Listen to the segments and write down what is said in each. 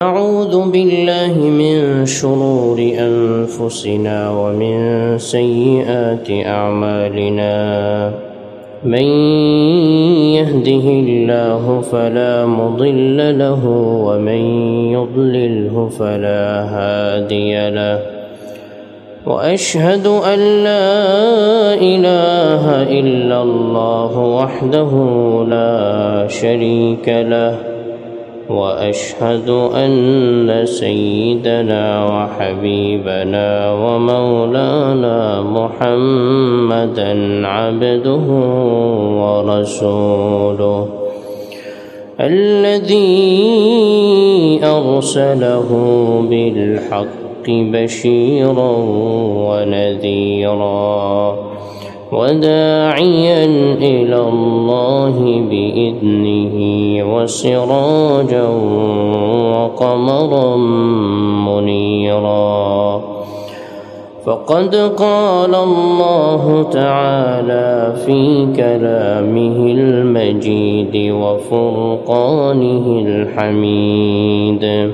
أعوذ بالله من شرور أنفسنا ومن سيئات أعمالنا من يهده الله فلا مضل له ومن يضلله فلا هادي له وأشهد أن لا إله إلا الله وحده لا شريك له وأشهد أن سيدنا وحبيبنا ومولانا محمدًا عبده ورسوله الذي أرسله بالحق بشيرًا ونذيرًا وداعيا إلى الله بإذنه وسراجا وقمرا منيرا فقد قال الله تعالى في كلامه المجيد وفرقانه الحميد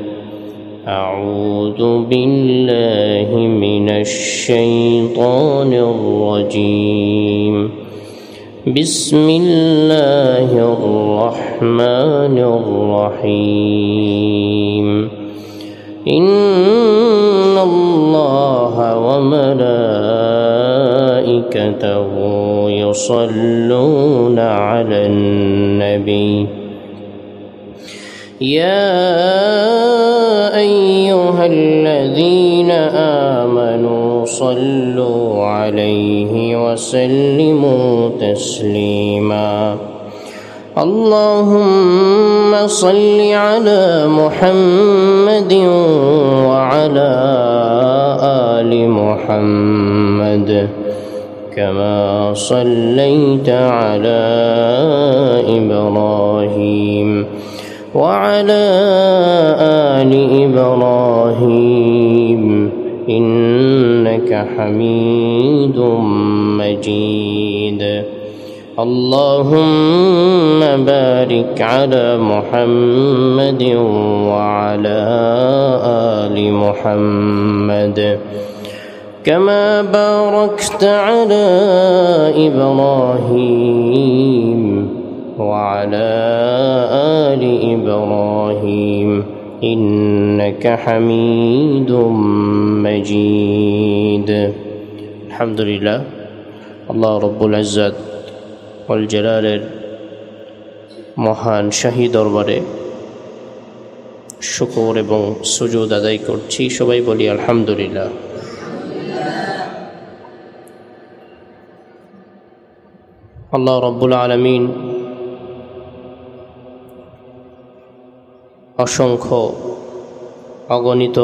أعوذ بالله من الشيطان الرجيم بسم الله الرحمن الرحيم إن الله وملائكته يصلون على النبي يا أيها الذين آمنوا صلوا عليه وسلموا تسليما اللهم صل على محمد وعلى آل محمد كما صليت على إبراهيم وعلى آل إبراهيم إنك حميد مجيد اللهم بارك على محمد وعلى آل محمد كما باركت على إبراهيم وعلى آل إبراهيم إنك حميد مجيد الحمد لله الله رب العزة والجلال মহান শাহী দরবারে শুকর এবং সুজুদ আদায় করছি সবাই বলি আলহামদুলিল্লাহ আল্লাহ রাব্বুল আলামিন অসংখ্য অগণিত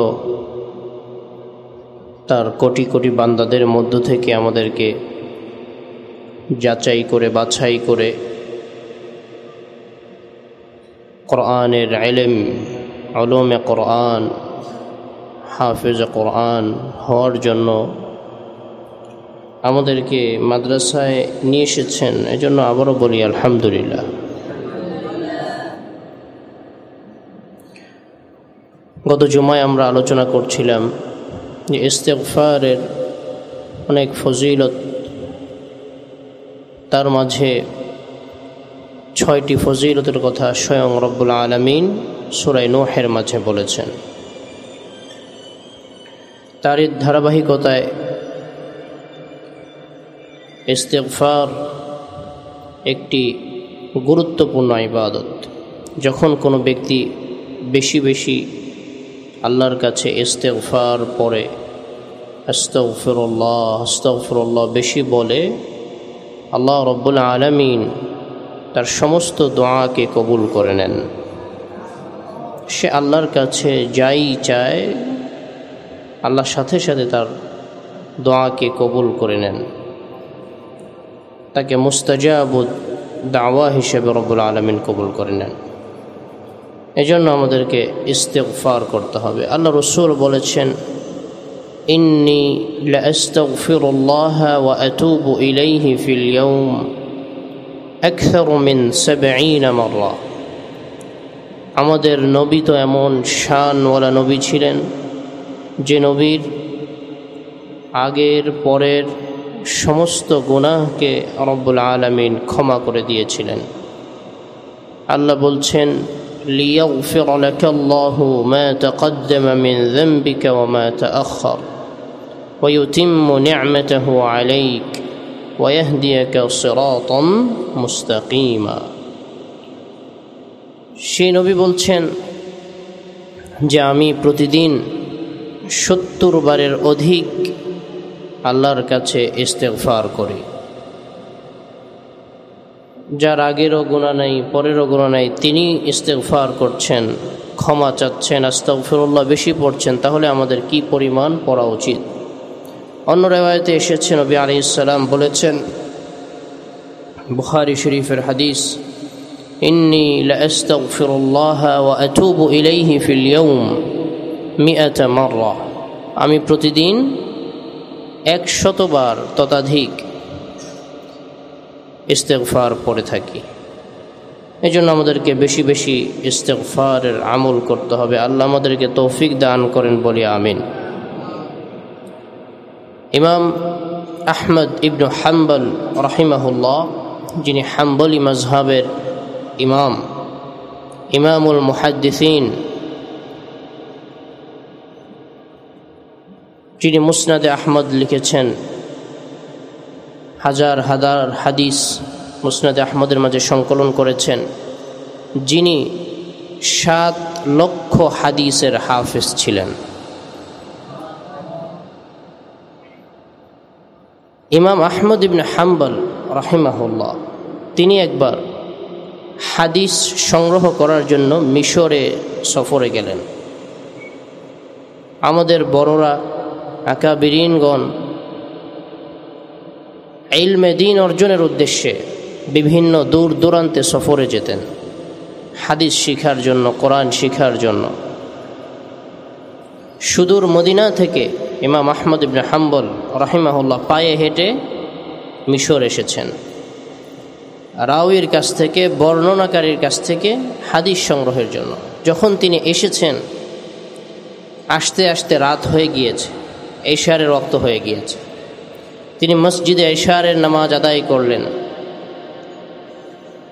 তার কোটি কোটি বান্দাদের মধ্য থেকে আমাদেরকে যাচাই করে বাছাই করে কোরআনের ইলম উলুমে কোরআন হাফেজ কোরআন হওয়ার জন্য আমাদেরকে মাদ্রাসায় নিয়ে এসেছেন এজন্য আবারও বলি আলহামদুলিল্লাহ গত জুমায় আমরা আলোচনা করছিলাম যে ইস্তিগফারের অনেক ফজিলত তার মাঝে 6টি ফজিলতের কথা স্বয়ং রব্বুল আলামিন সূরা নূহের মাঝে বলেছেন তার ধারাবাহিকতায় ইস্তিগফার একটি গুরুত্বপূর্ণ ইবাদত যখন কোনো ব্যক্তি বেশি বেশি আল্লাহর কাছে ইস্তিগফার পড়ে আস্তাগফিরুল্লাহ আস্তাগফিরুল্লাহ বেশি বলে আল্লাহ রাব্বুল আলামিন তার সমস্ত দোয়াকে কবুল করে নেন সে আল্লাহর কাছে যাই চায় আল্লাহর সাথে সাথে তার দোয়াকে কবুল করে নেন তাকে মুস্তাজাবুদ দাওয়া হিসেবে রব্বুল আলামিন কবুল করে নেন এজন্য আমাদেরকে ইস্তিগফার করতে হবে আল্লাহ রাসূল বলেছেন ইন্নী লা আস্তাগফিরুল্লাহ ওয়া আতুবু ইলাইহি ফিল ইয়াওম আকসারু মিন 70 মাররা আমাদের নবী তো এমন শানওয়ালা নবী ছিলেন যে নবীর আগের পরের সমস্ত গুনাহকে রব্বুল আলামিন ক্ষমা করে দিয়েছিলেন। আল্লাহ বলছেন, লিয়াগফির লাকাল্লাহু মা তাকদ্দামা মিন যামবিকা ওয়া মা তাআখার ওয়া ইউতিম্মু নি'মাতাহু আলাইক ওয়া ইয়াহদিয়াকা সিরাতাম মুস্তাকিমা। সেই নবী বলছেন যে আমি প্রতিদিন 70 বারের অধিক আল্লাহর কাছে ইস্তেগফার করি। যার আগেরও গুনাহ নাই, পরেরও গুনাহ নাই, তিনি ইস্তেগফার করছেন, ক্ষমা চাচ্ছেন, আস্তাগফিরুল্লাহ বেশি পড়ছেন, তাহলে আমাদের কি পরিমাণ পড়া উচিত? অন্য রিওয়ায়াতে এসেছে নবী আলাইহিস সালাম বলেছেন, বুখারী শরীফের হাদিস, ইন্নী লাআস্তাগফিরুল্লাহ ওয়া আতুবু ইলাইহি ফিল ইয়াউম 100 মাররা। আমি প্রতিদিন 100 বার ততোধিক ইস্তেগফার পড়ে থাকি। এই জন্য আমাদেরকে বেশি বেশি ইস্তেগফারের আমল করতে হবে। আল্লাহ আমাদেরকে তৌফিক দান করেন, বলি আমিন। ইমাম আহমদ ইবনু হাম্বল রাহিমাহুল্লাহ, যিনি হাম্বলি মাযহাবের ইমামুল মুহাদ্দিসিন, যিনি মুসনাদে আহমদ লিখেছেন, হাজার হাজার হাদিস মুসনাদে আহমদের মাঝে সংকলন করেছেন, যিনি 7 লক্ষ হাদিসের হাফেজ ছিলেন। ইমাম আহমদ ইবনে হাম্বল রাহিমাহুল্লাহ, তিনি একবার হাদিস সংগ্রহ করার জন্য মিশরে সফরে গেলেন। আমাদের বড়রা আকাবিরিনগণ ইলমে দ্বীন অর্জনের উদ্দেশ্যে বিভিন্ন দূর দূরান্তে সফরে যেতেন, হাদিস শিখার জন্য, কোরআন শিখার জন্য। সুদূর মদিনা থেকে ইমাম আহমদ ইবনে হাম্বল রাহিমাহুল্লাহ পায়ে হেঁটে মিশর এসেছেন, রাউয়ির কাছ থেকে, বর্ণনাকারীর কাছ থেকে হাদিস সংগ্রহের জন্য। যখন তিনি এসেছেন, আসতে আসতে রাত হয়ে গিয়েছে, ইশারের ওয়াক্ত হয়ে গিয়েছে। তিনি মসজিদে ইশারের নামাজ আদায় করলেন।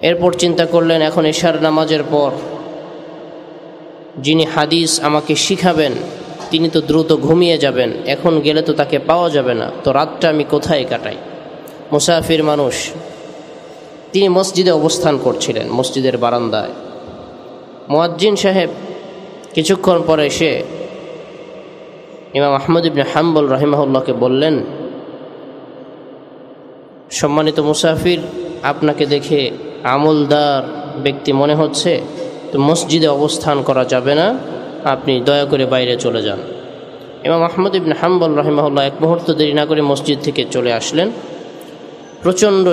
এরপর চিন্তা করলেন, এখন ইশার নামাজের পর যিনি হাদিস আমাকে শিখাবেন তিনি তো দ্রুত ঘুমিয়ে যাবেন, এখন গেলে তো তাকে পাওয়া যাবে না, তো রাতটা আমি কোথায় কাটাই? মুসাফির মানুষ। তিনি মসজিদে অবস্থান করছিলেন, মসজিদের বারান্দায়। মুয়াজ্জিন সাহেব কিছুক্ষণ পরে এসে ইমাম আহমদ ইবনে হাম্বল রাহিমাহুল্লাহকে বললেন, সম্মানিত মুসাফির, আপনাকে দেখে আমলদার ব্যক্তি মনে হচ্ছে, তো মসজিদে অবস্থান করা যাবে না, আপনি দয়া করে বাইরে চলে যান। ইমাম আহমদ ইবনে হাম্বল রাহিমাহুল্লাহ এক মুহূর্ত দেরি না করে মসজিদ থেকে চলে আসলেন। প্রচণ্ড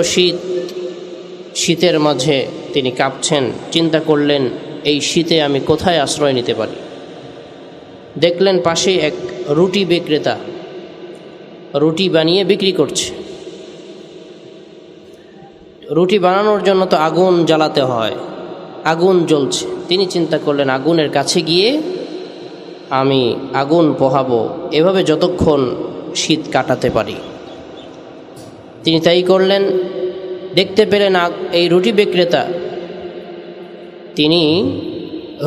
শীতের মাঝে তিনি কাঁপছেন। চিন্তা করলেন, এই শীতে আমি কোথায় আশ্রয় নিতে পারি? দেখলেন পাশেই এক রুটি বিক্রেতা রুটি বানিয়ে বিক্রি করছে। রুটি বানানোর জন্য তো আগুন জ্বালাতে হয়, আগুন জ্বলছে। তিনি চিন্তা করলেন, আগুনের কাছে গিয়ে আমি আগুন পোহাবো, এভাবে যতক্ষণ শীত কাটাতে পারি। তিনি তাই করলেন। দেখতে পেলেন এই রুটি বিক্রেতা তিনি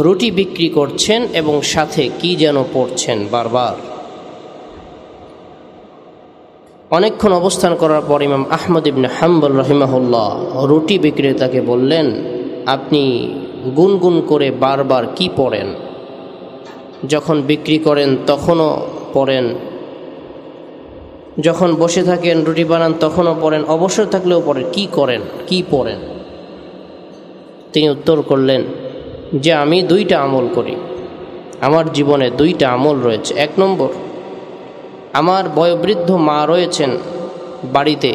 রুটি বিক্রি করছেন এবং সাথে কি যেন পড়ছেন বারবার। অনেকক্ষণ অবস্থান করার পর ইমাম আহমদ ইবনে হাম্বল রাহিমাহুল্লাহ রুটি বিক্রেতাকে বললেন, আপনি গুনগুন করে বারবার কি পড়েন? যখন বিক্রি করেন তখনও পড়েন, যখন বসে থাকেন রুটি বানান তখনও পড়েন, অবসর থাকলেও পড়েন, কি করেন, কি পড়েন? তিনি উত্তর করলেন যে আমি 2টা আমল করি, আমার জীবনে 2টা আমল রয়েছে। 1 নম্বর, আমার বয়োবৃদ্ধ মা রয়েছেন বাড়িতে,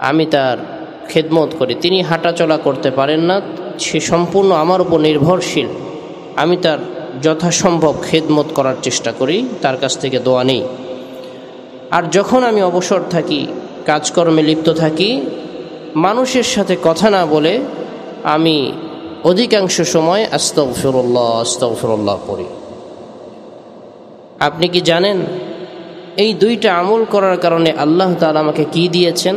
আমি তার খেদমত করি। তিনি হাঁটাচলা করতে পারেন না, সে সম্পূর্ণ আমার উপর নির্ভরশীল। আমি তার যথাসম্ভব খেদমত করার চেষ্টা করি, তার কাছ থেকে দোয়া নেই। আর যখন আমি অবসর থাকি, কাজকর্মে লিপ্ত থাকি, মানুষের সাথে কথা না বলে আমি অধিকাংশ সময় আস্তাগফিরুল্লাহ আস্তাগফিরুল্লাহ পড়ি। আপনি কি জানেন এই দুইটা আমল করার কারণে আল্লাহ তাআলা আমাকে কি দিয়েছেন?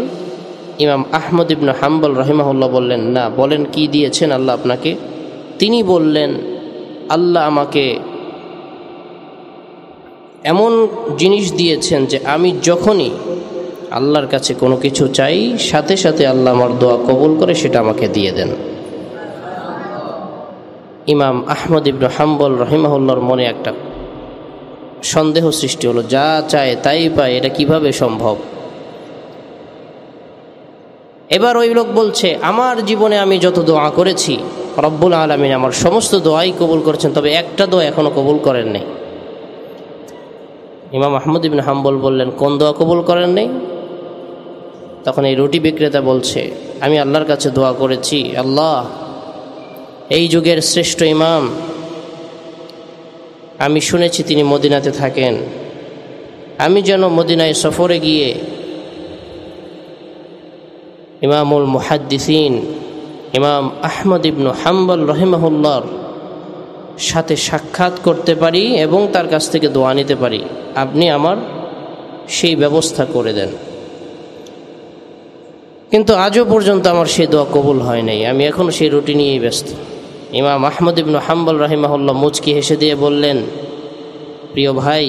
ইমাম আহমদ ইবনে হাম্বল রাহিমাহুল্লাহ বললেন, না। বলেন কি দিয়েছেন আল্লাহ আপনাকে? তিনি বললেন, আল্লাহ আমাকে এমন জিনিস দিয়েছেন যে আমি যখনই আল্লাহর কাছে কোনো কিছু চাই, সাথে সাথে আল্লাহ আমার দোয়া কবুল করে সেটা আমাকে দিয়ে দেন। ইমাম আহমদ ইবনে হাম্বল রাহিমাহুল্লাহর মনে একটা সন্দেহ সৃষ্টি হলো, যা চায় তাই পায়, এটা কিভাবে সম্ভব? এবার ওই লোক বলছে, আমার জীবনে আমি যত দোয়া করেছি রব্বুল আলামিন আমার সমস্ত দোয়াই কবুল করেছেন, তবে একটা দোয়া এখনো কবুল করেন নাই। ইমাম আহমদ ইবনে হাম্বল বললেন, কোন দোয়া কবুল করেন নাই? তখন এই রুটি বিক্রেতা বলছে, আমি আল্লাহর কাছে দোয়া করেছি, আল্লাহ এই যুগের শ্রেষ্ঠ ইমাম, আমি শুনেছি তিনি মদিনাতে থাকেন, আমি যেন মদিনায় সফরে গিয়ে ইমামুল মুহাদ্দিসিন ইমাম আহমদ ইবনে হাম্বল রাহিমাহুল্লাহর সাথে সাক্ষাৎ করতে পারি এবং তার কাছ থেকে দোয়া নিতে পারি, আপনি আমার সেই ব্যবস্থা করে দেন। কিন্তু আজও পর্যন্ত আমার সেই দোয়া কবুল হয় নাই, আমি এখনও সেই রুটি নিয়েই ব্যস্ত। ইমাম আহমদ ইবনে হাম্বল রাহিমাহুল্লাহ মুচকি হেসে দিয়ে বললেন, প্রিয় ভাই,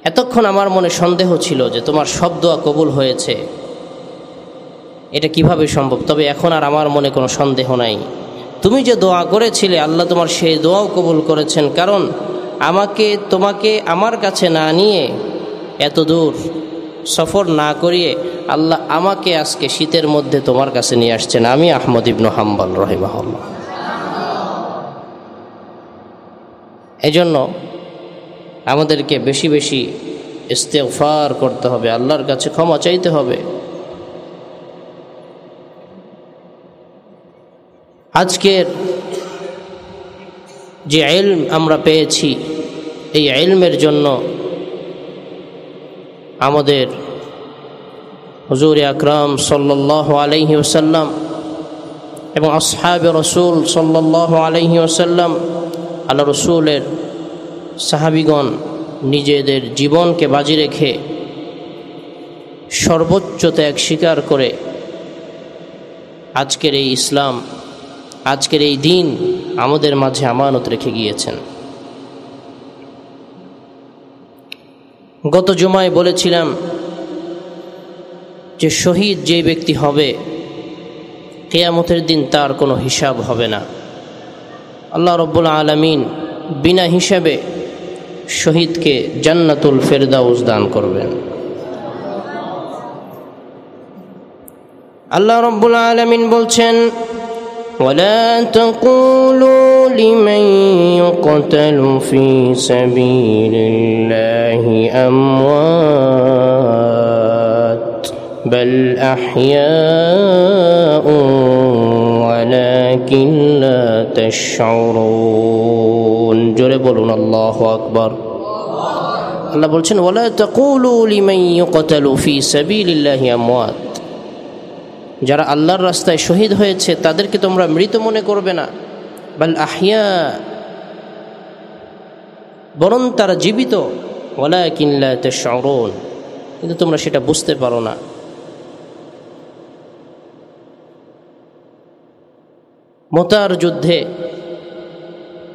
এতক্ষণ আমার মনে সন্দেহ ছিল যে তোমার সব দোয়া কবুল হয়েছে, এটা কিভাবে সম্ভব? তবে এখন আর আমার মনে কোনো সন্দেহ নাই। তুমি যে দোয়া করেছিলে আল্লাহ তোমার সেই দোয়াও কবুল করেছেন, কারণ তোমাকে আমার কাছে না নিয়ে, এত দূর সফর না করিয়ে আল্লাহ আমাকে আজকে শীতের মধ্যে তোমার কাছে নিয়ে আসছেন, আমি আহমদ ইবনে হাম্বল রাহিমাহুল্লাহ। এজন্য আমাদেরকে বেশি বেশি ইস্তেগফার করতে হবে, আল্লাহর কাছে ক্ষমা চাইতে হবে। আজকের যে ইলম আমরা পেয়েছি, এই ইলমের জন্য আমাদের হুজুর আকরাম সাল্লাল্লাহু আলাইহি ওয়াসাল্লাম এবং আসহাবে রাসূল সাল্লাল্লাহু আলাইহি ওয়াসাল্লাম, আল্লাহ রসুলের সাহাবিগণ নিজেদের জীবনকে বাজি রেখে সর্বোচ্চ ত্যাগ স্বীকার করে আজকের এই ইসলাম, আজকের এই দিন আমাদের মাঝে আমানত রেখে গিয়েছেন। গত জুমায় বলেছিলাম যে শহীদ যে ব্যক্তি হবে, কিয়ামতের দিন তার কোনো হিসাব হবে না। আল্লাহ রব্বুল আলামিন বিনা হিসাবে শহীদকে জান্নাতুল ফেরদাউস দান করবেন। আল্লাহ রব্বুল আলামিন বলছেন, ولا تقولوا لمن يقتل في سبيل الله أموات بل أحياء ولكن لا تشعرون। জোরে বলুন আল্লাহু আকবার। আল্লাহ বলছেন, ولا تقولوا لمن يقتل في سبيل الله أموات, যারা আল্লাহর রাস্তায় শহীদ হয়েছে তাদেরকে তোমরা মৃত মনে করবে না, বাল আহইয়া, বরং তারা জীবিত, ওয়ালাকিন লা তাশউরুন, কিন্তু তোমরা সেটা বুঝতে পারো না। মুতার যুদ্ধে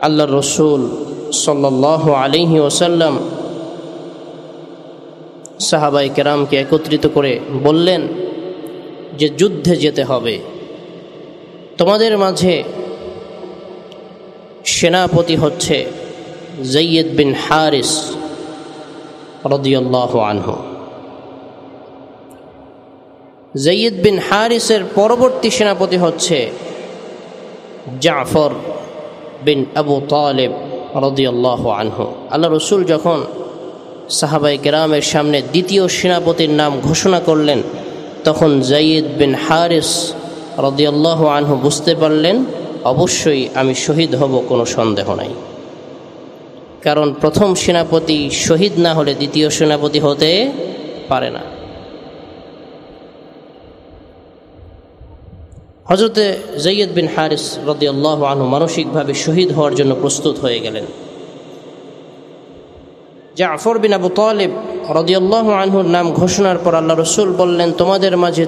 আল্লাহর রাসূল সাল্লাল্লাহু আলাইহি ওয়াসাল্লাম সাহাবায়ে কেরামকে একত্রিত করে বললেন যে যুদ্ধে যেতে হবে, তোমাদের মাঝে সেনাপতি হচ্ছে যায়েদ বিন হারিস রাদিয়াল্লাহু আনহু। যায়েদ বিন হারিসের পরবর্তী সেনাপতি হচ্ছে জাফর বিন আবু তালেব রাদিয়াল্লাহু আনহু। আল্লাহ রসুল যখন সাহাবায়ে কেরামের সামনে দ্বিতীয় সেনাপতির নাম ঘোষণা করলেন, তখন যায়েদ বিন হারিস রাদিয়াল্লাহু আনহু বুঝতে পারলেন অবশ্যই আমি শহীদ হব, কোনো সন্দেহ নাই। কারণ প্রথম সেনাপতি শহীদ না হলে দ্বিতীয় সেনাপতি হতে পারে না। হযরতে যায়েদ বিন হারিস রাদিয়াল্লাহু আনহু মানসিকভাবে শহীদ হওয়ার জন্য প্রস্তুত হয়ে গেলেন। জাফর বিন আবু তালিব রাদিয়াল্লাহু আনহুর নাম ঘোষণার পর আল্লাহ রসুল বললেন, তোমাদের মাঝে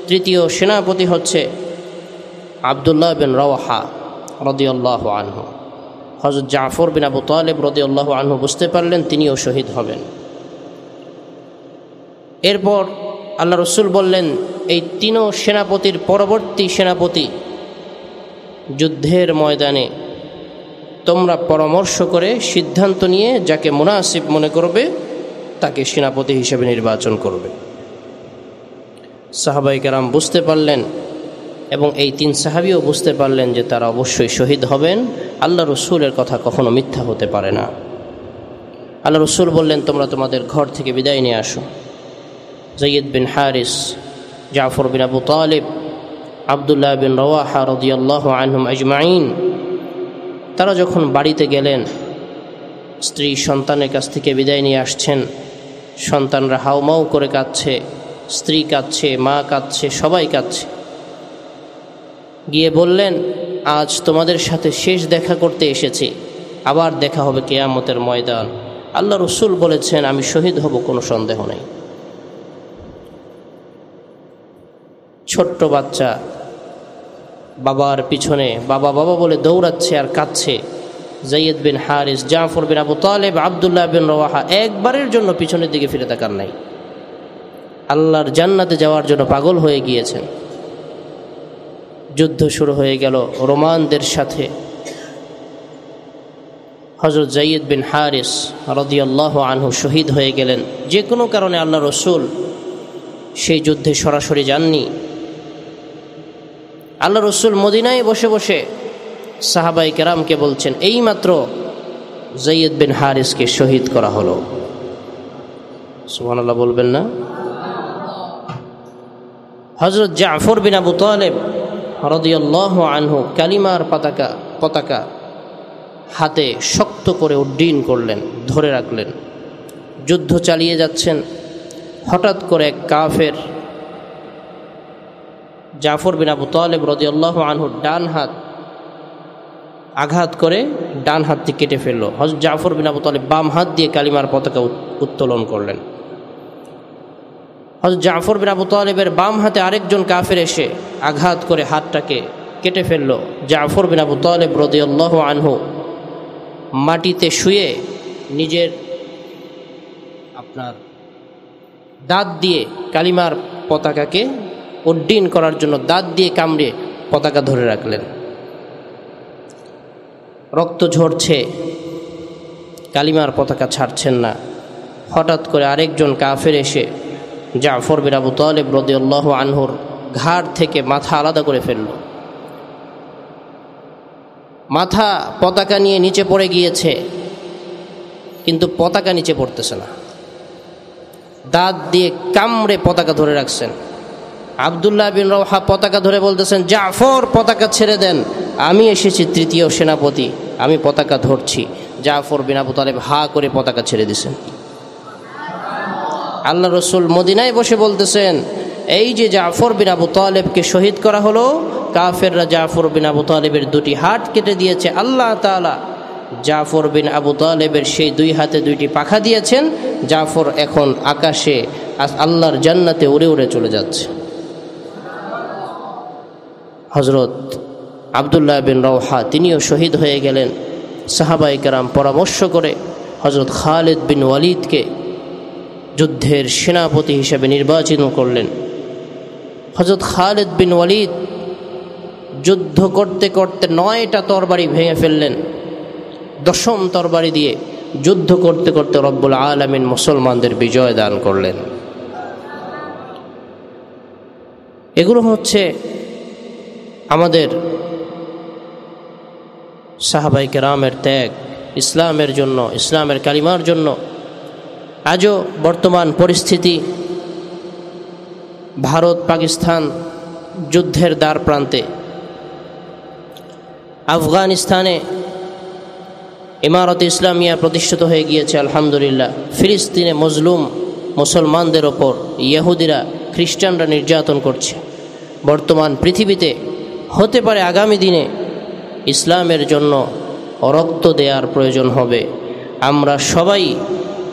তৃতীয় সেনাপতি হচ্ছে আবদুল্লাহ বিন রওয়াহা রাদিয়াল্লাহু আনহু। হযরত জাফর বিন আবু তালিব রাদিয়াল্লাহু আনহু বুঝতে পারলেন তিনিও শহীদ হবেন। এরপর আল্লাহ রসুল বললেন, এই তিনও সেনাপতির পরবর্তী সেনাপতি যুদ্ধের ময়দানে তোমরা পরামর্শ করে সিদ্ধান্ত নিয়ে যাকে মুনাসিব মনে করবে তাকে সেনাপতি হিসেবে নির্বাচন করবে। সাহাবায়ে কেরাম বুঝতে পারলেন এবং এই তিন সাহাবীও বুঝতে পারলেন যে তারা অবশ্যই শহীদ হবেন। আল্লাহ রসুলের কথা কখনো মিথ্যা হতে পারে না। আল্লাহ রসুল বললেন, তোমরা তোমাদের ঘর থেকে বিদায় নিয়ে আসো। যায়েদ বিন হারিস, জাফর বিন আবু তালিব, আবদুল্লাহ বিন রওয়াহা রাদিয়াল্লাহু আনহুম আজমাইন তারা যখন বাড়িতে গেলেন, স্ত্রী সন্তানের কাছ থেকে বিদায় নিয়ে আসছেন। সন্তানরা হাউমাউ করে কাঁদছে, স্ত্রী কাঁদছে, মা কাঁদছে, সবাই কাঁদছে। গিয়ে বললেন, আজ তোমাদের সাথে শেষ দেখা করতে এসেছি, আবার দেখা হবে কিয়ামতের ময়দান। আল্লাহ রসুল বলেছেন আমি শহীদ হব, কোনো সন্দেহ নেই। ছোট্ট বাচ্চা বাবার পিছনে বাবা বাবা বলে দৌড়াচ্ছে আর কাঁদছে। যায়েদ বিন হারিস, জাফর বিন আবু তালিব, আবদুল্লাহ বিন রওয়াহা একবারের জন্য পিছনের দিকে ফিরে তাকান নাই। আল্লাহর জান্নাতে যাওয়ার জন্য পাগল হয়ে গিয়েছেন। যুদ্ধ শুরু হয়ে গেল রোমানদের সাথে। হযরত যায়েদ বিন হারিস রাদিয়াল্লাহু আনহু শহীদ হয়ে গেলেন। যে কোনো কারণে আল্লাহ রসুল সেই যুদ্ধে সরাসরি যাননি। আল্লাহ রসুল মদিনায় বসে বসে সাহাবায়ে কেরামকে বলছেন, এইমাত্র যায়েদ বিন হারিসকে শহীদ করা হলো। সুবহানাল্লাহ বলবেন না? হযরত জাফর বিন আবু তালিব রাদিয়াল্লাহু আনহু কালিমার পতাকা হাতে শক্ত করে উড্ডীন করলেন, ধরে রাখলেন। যুদ্ধ চালিয়ে যাচ্ছেন। হঠাৎ করে এক কাফের জাফর বিন আবু তালিব রাদিয়াল্লাহু আনহুর ডান হাত আঘাত করে ডান হাতটি কেটে ফেলল। হযরত জাফর বিন আবু তালিব বাম হাত দিয়ে কালিমার পতাকা উত্তোলন করলেন। হযরত জাফর বিন আবু তালিবের বাম হাতে আরেকজন কাফের এসে আঘাত করে হাতটাকে কেটে ফেলল। জাফর বিন আবু তালিব রাদিয়াল্লাহু আনহু মাটিতে শুয়ে নিজের দাঁত দিয়ে কালিমার পতাকাকে উড্ডীন করার জন্য দাঁত দিয়ে কামড়ে পতাকা ধরে রাখলেন। রক্ত ঝরছে, কালিমার পতাকা ছাড়ছেন না। হঠাৎ করে আরেকজন কাফের এসে জাফর বিন আবু তালিব রাদিয়াল্লাহু আনহুর ঘাড় থেকে মাথা আলাদা করে ফেলল। মাথা পতাকা নিয়ে নিচে পড়ে গিয়েছে, কিন্তু পতাকা নিচে পড়তেছে না। দাঁত দিয়ে কামড়ে পতাকা ধরে রাখছেন। আবদুল্লাহ বিন রওয়াহা পতাকা ধরে বলতেছেন, জাফর পতাকা ছেড়ে দেন, আমি এসেছি তৃতীয় সেনাপতি, আমি পতাকা ধরছি। জাফর বিন আবু তালিব হা করে পতাকা ছেড়ে দিয়েছেন। আল্লাহ রসুল মদিনায় বসে বলতেছেন, এই যে জাফর বিন আবু তালিবকে শহীদ করা হলো, কাফেররা জাফর বিন আবু তালিবের দুটি হাত কেটে দিয়েছে। আল্লাহ তাআলা জাফর বিন আবু তালিবের সেই দুই হাতে দুইটি পাখা দিয়েছেন। জাফর এখন আকাশে আল্লাহর জান্নাতে উড়ে উড়ে চলে যাচ্ছে। হযরত আবদুল্লাহ বিন রওয়াহা তিনিও শহীদ হয়ে গেলেন। সাহাবায়ে কেরাম পরামর্শ করে হযরত খালিদ বিন ওয়ালিদকে যুদ্ধের সেনাপতি হিসেবে নির্বাচিত করলেন। হযরত খালিদ বিন ওয়ালিদ যুদ্ধ করতে করতে 9টা তরবারি ভেঙে ফেললেন। 10ম তরবারি দিয়ে যুদ্ধ করতে করতে রব্বুল আলামিন মুসলমানদের বিজয় দান করলেন। এগুলো হচ্ছে আমাদের সাহাবায়ে কেরামের ত্যাগ ইসলামের জন্য, ইসলামের কালিমার জন্য। আজও বর্তমান পরিস্থিতি, ভারত পাকিস্তান যুদ্ধের দ্বার প্রান্তে, আফগানিস্তানে ইমারত ইসলামিয়া প্রতিষ্ঠিত হয়ে গিয়েছে আলহামদুলিল্লাহ। ফিলিস্তিনে মজলুম মুসলমানদের ওপর ইহুদিরা খ্রিস্টানরা নির্যাতন করছে। বর্তমান পৃথিবীতে, হতে পারে আগামী দিনে ইসলামের জন্য রক্ত দেওয়ার প্রয়োজন হবে। আমরা সবাই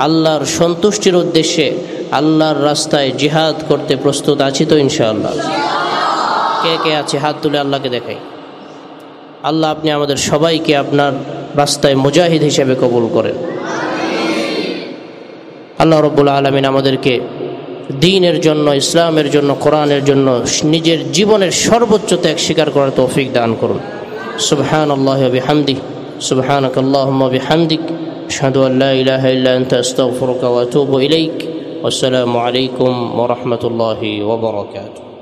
আল্লাহর সন্তুষ্টির উদ্দেশ্যে আল্লাহর রাস্তায় জিহাদ করতে প্রস্তুত আছি তো ইনশাআল্লাহ? কে কে আছে হাত তুলে আল্লাহকে দেখাই। আল্লাহ আপনি আমাদের সবাইকে আপনার রাস্তায় মুজাহিদ হিসেবে কবুল করেন। আল্লাহ রাব্বুল আলামিন আমাদেরকে দ্বীনের জন্য, ইসলামের জন্য, কোরআনের জন্য নিজের জীবনের সর্বোচ্চ ত্যাগ স্বীকার করার তৌফিক দান করুন। সুবহানাল্লাহি ওয়া বিহামদিহি, সুবহানাকাল্লাহুম্মা বিহামদিক, আশহাদু আল লা ইলাহা ইল্লা আনতা আস্তাগফিরুকা ওয়া আতুবু ইলাইক। ওয়াসসালামু আলাইকুম ওয়া রাহমাতুল্লাহি ওয়া বারাকাতুহু।